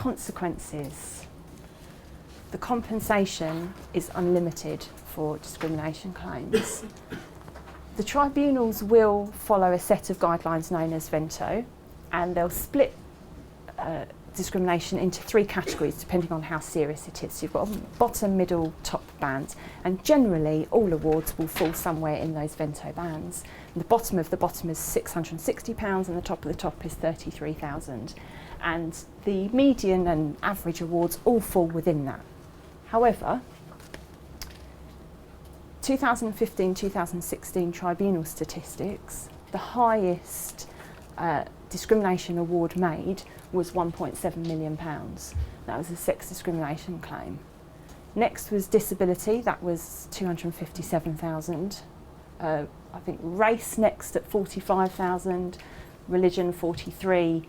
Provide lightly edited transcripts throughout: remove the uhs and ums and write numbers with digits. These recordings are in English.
consequences. The compensation is unlimited for discrimination claims. The tribunals will follow a set of guidelines known as Vento, and they'll split discrimination into 3 categories depending on how serious it is. So you've got a bottom, middle, top band, and generally all awards will fall somewhere in those Vento bands. And the bottom of the bottom is £660 and the top of the top is £33,000. And the median and average awards all fall within that. However, 2015-2016 tribunal statistics, the highest discrimination award made was £1.7 million. That was a sex discrimination claim. Next was disability, that was 257,000. I think race next at 45,000, religion 43,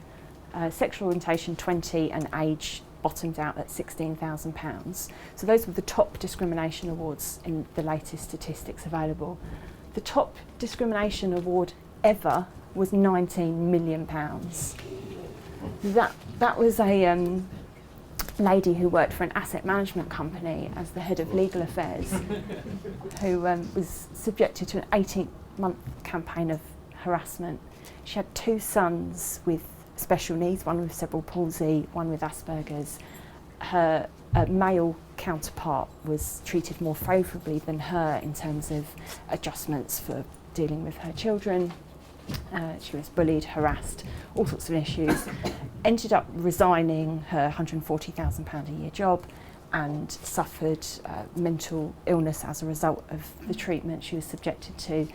sexual orientation 20, and age bottomed out at £16,000. So those were the top discrimination awards in the latest statistics available. The top discrimination award ever was £19 million. That was a lady who worked for an asset management company as the head of legal affairs, who was subjected to an 18-month campaign of harassment. She had 2 sons with special needs, one with cerebral palsy, one with Asperger's. Her male counterpart was treated more favourably than her in terms of adjustments for dealing with her children. She was bullied, harassed, all sorts of issues. Ended up resigning her £140,000 a year job and suffered mental illness as a result of the treatment she was subjected to.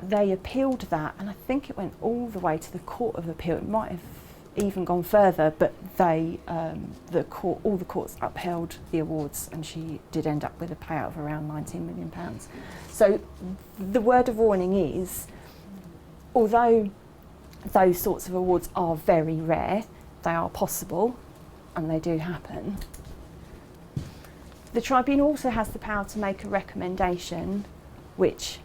They appealed that, and I think it went all the way to the Court of Appeal. It might have even gone further, but all the courts upheld the awards, and she did end up with a payout of around £19 million. So the word of warning is, although those sorts of awards are very rare, they are possible and they do happen. The tribunal also has the power to make a recommendation, which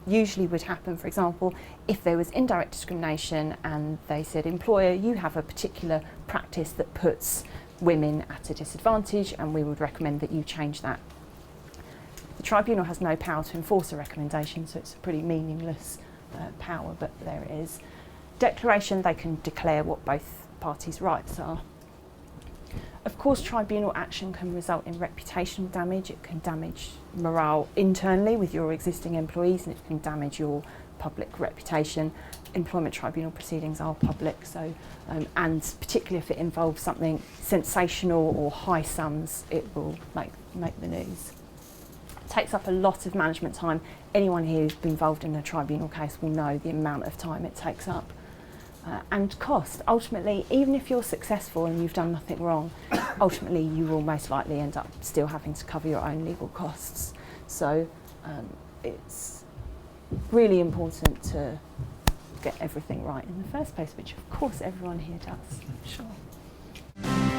usually would happen, for example, if there was indirect discrimination and they said, employer, you have a particular practice that puts women at a disadvantage and we would recommend that you change that. The tribunal has no power to enforce a recommendation, so it's a pretty meaningless power, but there it is. Declaration, they can declare what both parties' rights are. Of course, tribunal action can result in reputational damage. It can damage morale internally with your existing employees, and it can damage your public reputation. Employment tribunal proceedings are public, so and particularly if it involves something sensational or high sums, it will make the news. It takes up a lot of management time. Anyone here who's been involved in a tribunal case will know the amount of time it takes up. And cost. Ultimately, even if you're successful and you've done nothing wrong, ultimately you will most likely end up still having to cover your own legal costs. So it's really important to get everything right in the first place, which of course everyone here does. Sure.